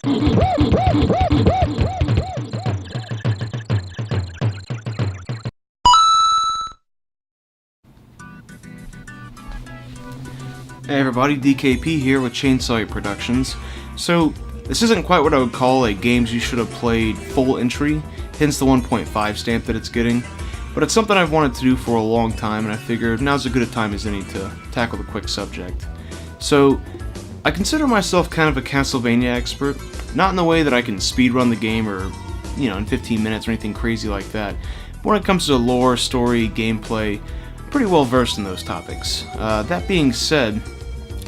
Hey everybody, DKP here with Chainsaw Productions. So, this isn't quite what I would call a games you should have played full entry, hence the 1.5 stamp that it's getting. But it's something I've wanted to do for a long time, and I figured now's as good a time as any to tackle the quick subject. So, I consider myself kind of a Castlevania expert, not in the way that I can speedrun the game or, in 15 minutes or anything crazy like that. But when it comes to lore, story, gameplay, I'm pretty well versed in those topics. That being said,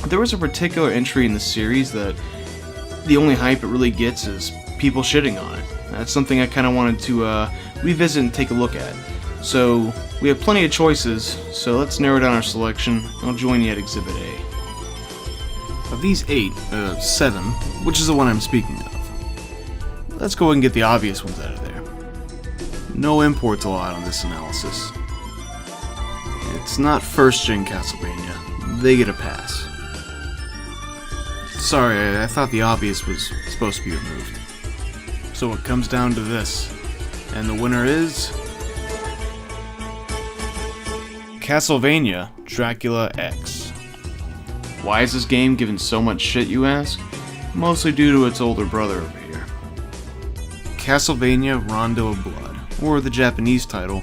there was a particular entry in the series that the only hype it really gets is people shitting on it. That's something I kind of wanted to revisit and take a look at. So, we have plenty of choices, so let's narrow down our selection. I'll join you at Exhibit A. Of these 7, which is the one I'm speaking of. Let's go ahead and get the obvious ones out of there. No imports allowed on this analysis. It's not first-gen Castlevania. They get a pass. Sorry, I thought the obvious was supposed to be removed. So it comes down to this. And the winner is... Castlevania Dracula X. Why is this game given so much shit, you ask? Mostly due to its older brother over here. Castlevania Rondo of Blood, or the Japanese title,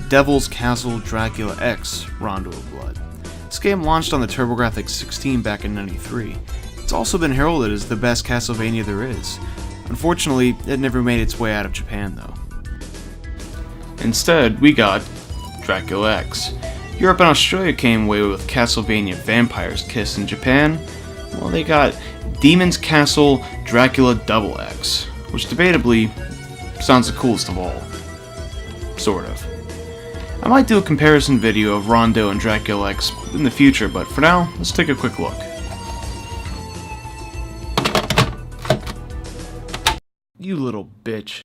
Devil's Castle Dracula X Rondo of Blood. This game launched on the TurboGrafx-16 back in '93. It's also been heralded as the best Castlevania there is. Unfortunately, it never made its way out of Japan though. Instead, we got Dracula X. Europe and Australia came away with Castlevania Vampire's Kiss. In Japan, well, they got Demon's Castle Dracula Double X, which debatably sounds the coolest of all. Sort of. I might do a comparison video of Rondo and Dracula X in the future, but for now, let's take a quick look. You little bitch.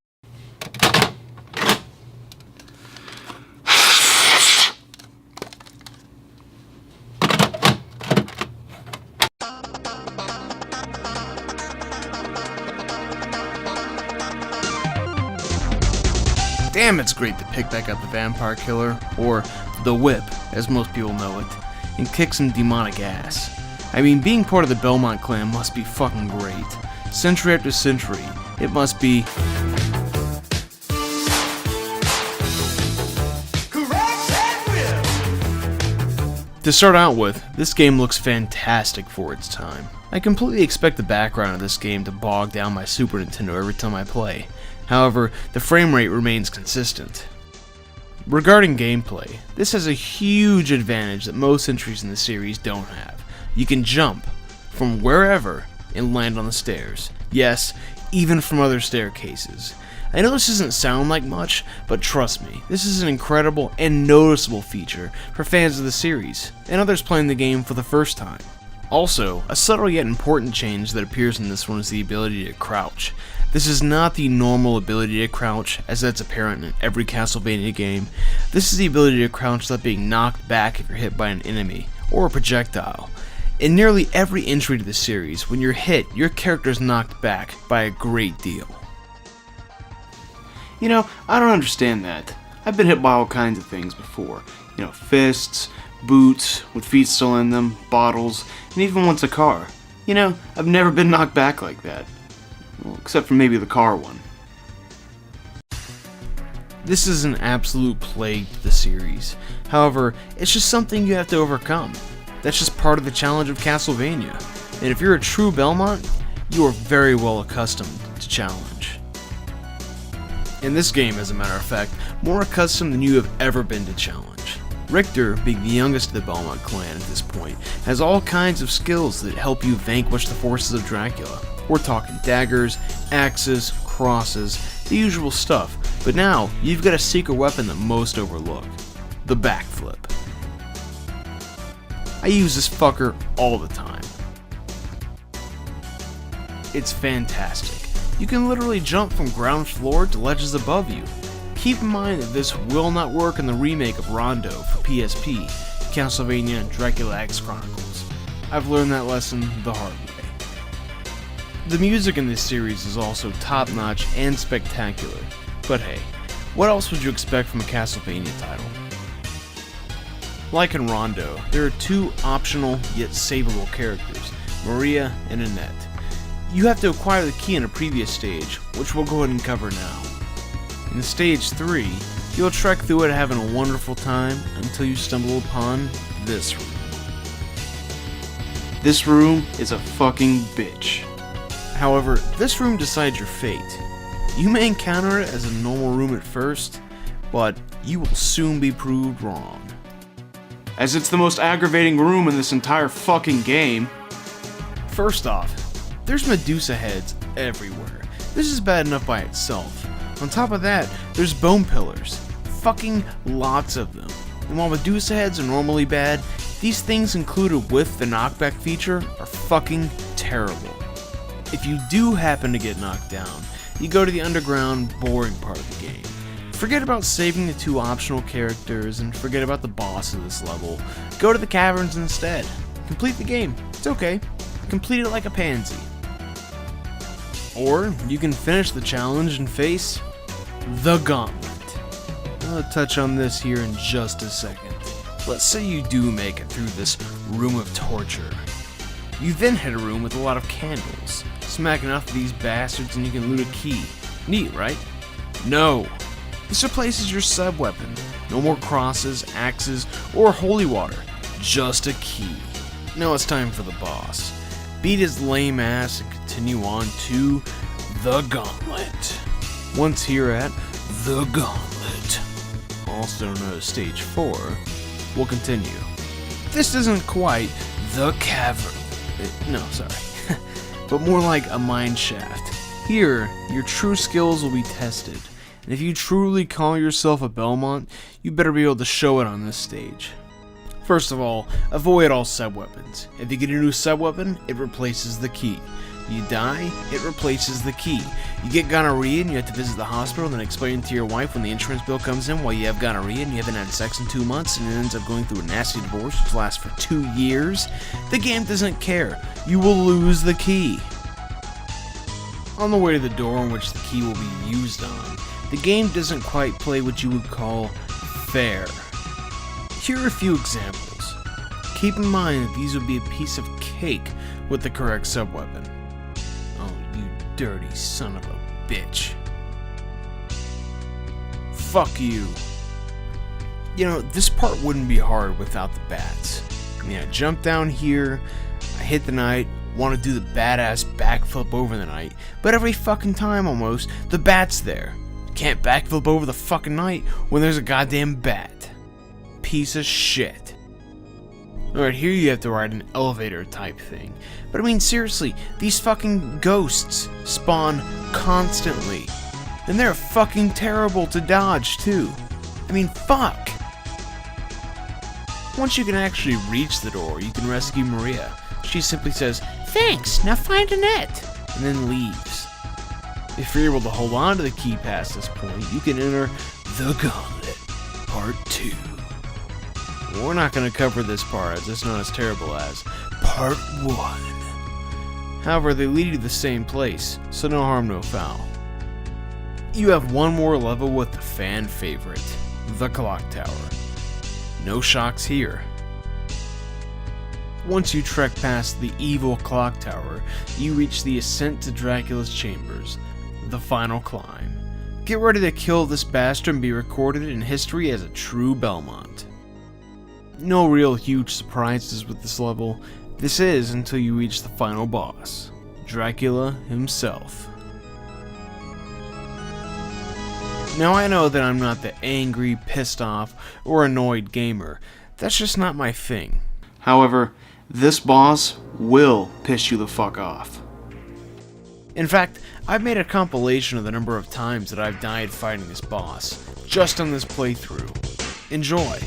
Damn, it's great to pick back up the Vampire Killer, or the Whip, as most people know it, and kick some demonic ass. I mean, being part of the Belmont clan must be fucking great. Century after century, it must be... To start out with, this game looks fantastic for its time. I completely expect the background of this game to bog down my Super Nintendo every time I play. However, the frame rate remains consistent. Regarding gameplay, this has a huge advantage that most entries in the series don't have. You can jump from wherever and land on the stairs. Yes, even from other staircases. I know this doesn't sound like much, but trust me, this is an incredible and noticeable feature for fans of the series, and others playing the game for the first time. Also, a subtle yet important change that appears in this one is the ability to crouch. This is not the normal ability to crouch, as that's apparent in every Castlevania game. This is the ability to crouch without being knocked back if you're hit by an enemy, or a projectile. In nearly every entry to the series, when you're hit, your character is knocked back by a great deal. I don't understand that. I've been hit by all kinds of things before. Fists, boots, with feet still in them, bottles, and even once a car. I've never been knocked back like that. Well, except for maybe the car one. This is an absolute plague to the series. However, it's just something you have to overcome. That's just part of the challenge of Castlevania. And if you're a true Belmont, you are very well accustomed to challenge. In this game, as a matter of fact, more accustomed than you have ever been to challenge. Richter, being the youngest of the Belmont clan at this point, has all kinds of skills that help you vanquish the forces of Dracula. We're talking daggers, axes, crosses, the usual stuff, but now you've got a secret weapon that most overlook, the backflip. I use this fucker all the time. It's fantastic. You can literally jump from ground floor to ledges above you. Keep in mind that this will not work in the remake of Rondo for PSP, Castlevania Dracula X Chronicles. I've learned that lesson the hard way. The music in this series is also top-notch and spectacular. But hey, what else would you expect from a Castlevania title? Like in Rondo, there are two optional yet savable characters, Maria and Annette. You have to acquire the key in a previous stage, which we'll go ahead and cover now. In stage 3, you'll trek through it having a wonderful time until you stumble upon this room. This room is a fucking bitch. However, this room decides your fate. You may encounter it as a normal room at first, but you will soon be proved wrong. As it's the most aggravating room in this entire fucking game. First off, there's Medusa heads everywhere. This is bad enough by itself. On top of that, there's bone pillars. Fucking lots of them. And while Medusa heads are normally bad, these things included with the knockback feature are fucking terrible. If you do happen to get knocked down, you go to the underground, boring part of the game. Forget about saving the two optional characters and forget about the boss of this level. Go to the caverns instead. Complete the game. It's okay. Complete it like a pansy. Or you can finish the challenge and face the Gauntlet. I'll touch on this here in just a second. Let's say you do make it through this room of torture. You then hit a room with a lot of candles. Smack enough of these bastards and you can loot a key. Neat, right? No. This replaces your sub-weapon. No more crosses, axes, or holy water. Just a key. Now it's time for the boss. Beat his lame ass and continue on to the Gauntlet. Once here at the Gauntlet, also known as Stage 4, we'll continue. This isn't quite the cavern. No, sorry. But more like a mine shaft. Here, your true skills will be tested. And if you truly call yourself a Belmont, you better be able to show it on this stage. First of all, avoid all sub-weapons. If you get a new sub-weapon, it replaces the key. You die, it replaces the key. You get gonorrhea and you have to visit the hospital and then explain to your wife when the insurance bill comes in why you have gonorrhea and you haven't had sex in 2 months and it ends up going through a nasty divorce which lasts for 2 years. The game doesn't care. You will lose the key. On the way to the door in which the key will be used on, the game doesn't quite play what you would call fair. Here are a few examples. Keep in mind that these would be a piece of cake with the correct sub-weapon. Oh, you dirty son of a bitch. Fuck you. You know, this part wouldn't be hard without the bats. I mean, I jump down here, I hit the knight, want to do the badass backflip over the knight, but every fucking time almost, the bat's there. Can't backflip over the fucking knight when there's a goddamn bat. Piece of shit. Alright, here you have to ride an elevator type thing. But I mean, seriously, these fucking ghosts spawn constantly. And they're fucking terrible to dodge, too. I mean, fuck. Once you can actually reach the door, you can rescue Maria. She simply says, "Thanks, now find Annette," and then leaves. If you're able to hold on to the key past this point, you can enter the Gauntlet, Part 2. We're not going to cover this part as it's not as terrible as Part 1. However, they lead you to the same place, so no harm, no foul. You have one more level with the fan favorite, the Clock Tower. No shocks here. Once you trek past the evil Clock Tower, you reach the ascent to Dracula's chambers, the final climb. Get ready to kill this bastard and be recorded in history as a true Belmont. No real huge surprises with this level. This is until you reach the final boss, Dracula himself. Now I know that I'm not the angry, pissed off, or annoyed gamer. That's just not my thing. However, this boss will piss you the fuck off. In fact, I've made a compilation of the number of times that I've died fighting this boss, just on this playthrough. Enjoy!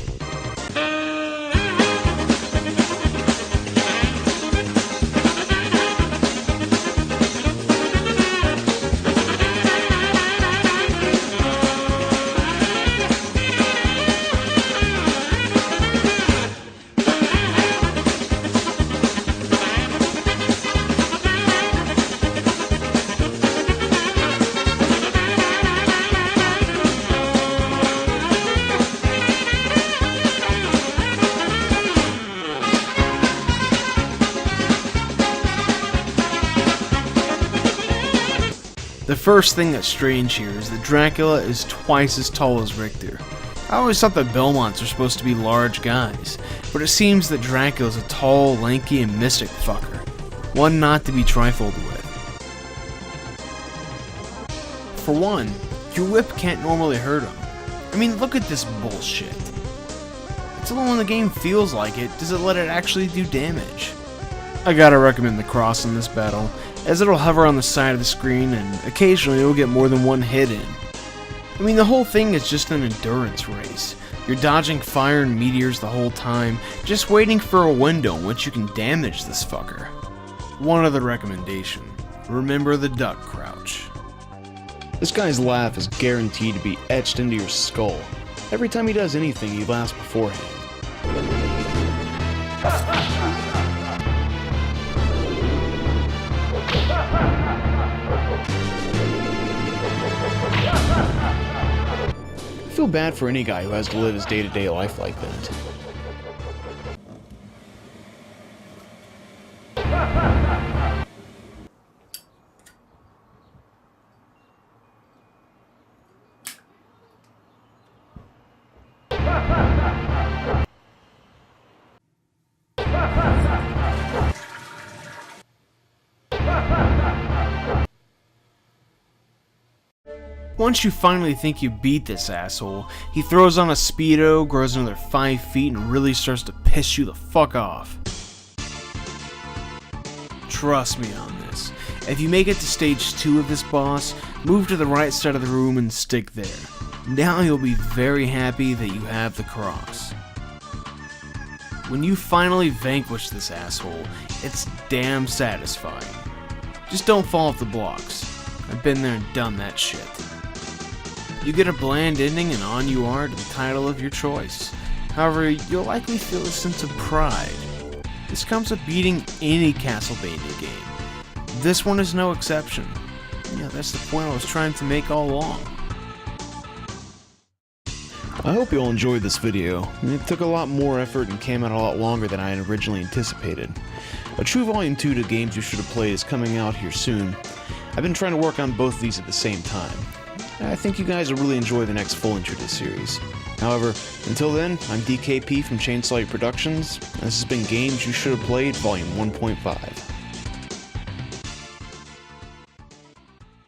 The first thing that's strange here is that Dracula is twice as tall as Richter. I always thought that Belmonts are supposed to be large guys, but it seems that Dracula's a tall, lanky, and mystic fucker. One not to be trifled with. For one, your whip can't normally hurt him. I mean, look at this bullshit. It's only when the game feels like it does it let it actually do damage. I gotta recommend the cross in this battle, as it'll hover on the side of the screen and occasionally it'll get more than one hit in. I mean, the whole thing is just an endurance race. You're dodging fire and meteors the whole time, just waiting for a window in which you can damage this fucker. One other recommendation: remember the duck crouch. This guy's laugh is guaranteed to be etched into your skull. Every time he does anything, he laughs beforehand. I feel bad for any guy who has to live his day-to-day life like that. Once you finally think you beat this asshole, he throws on a speedo, grows another 5 feet, and really starts to piss you the fuck off. Trust me on this. If you make it to stage 2 of this boss, move to the right side of the room and stick there. Now you'll be very happy that you have the cross. When you finally vanquish this asshole, it's damn satisfying. Just don't fall off the blocks. I've been there and done that shit. You get a bland ending and on you are to the title of your choice. However, you'll likely feel a sense of pride. This comes with beating any Castlevania game. This one is no exception. Yeah, that's the point I was trying to make all along. I hope you all enjoyed this video. It took a lot more effort and came out a lot longer than I had originally anticipated. A true Volume 2 to Games You Should Have Played is coming out here soon. I've been trying to work on both of these at the same time. I think you guys will really enjoy the next full intro to this series. However, until then, I'm DKP from Chainsaw Productions, and this has been Games You Should Have Played Volume 1.5.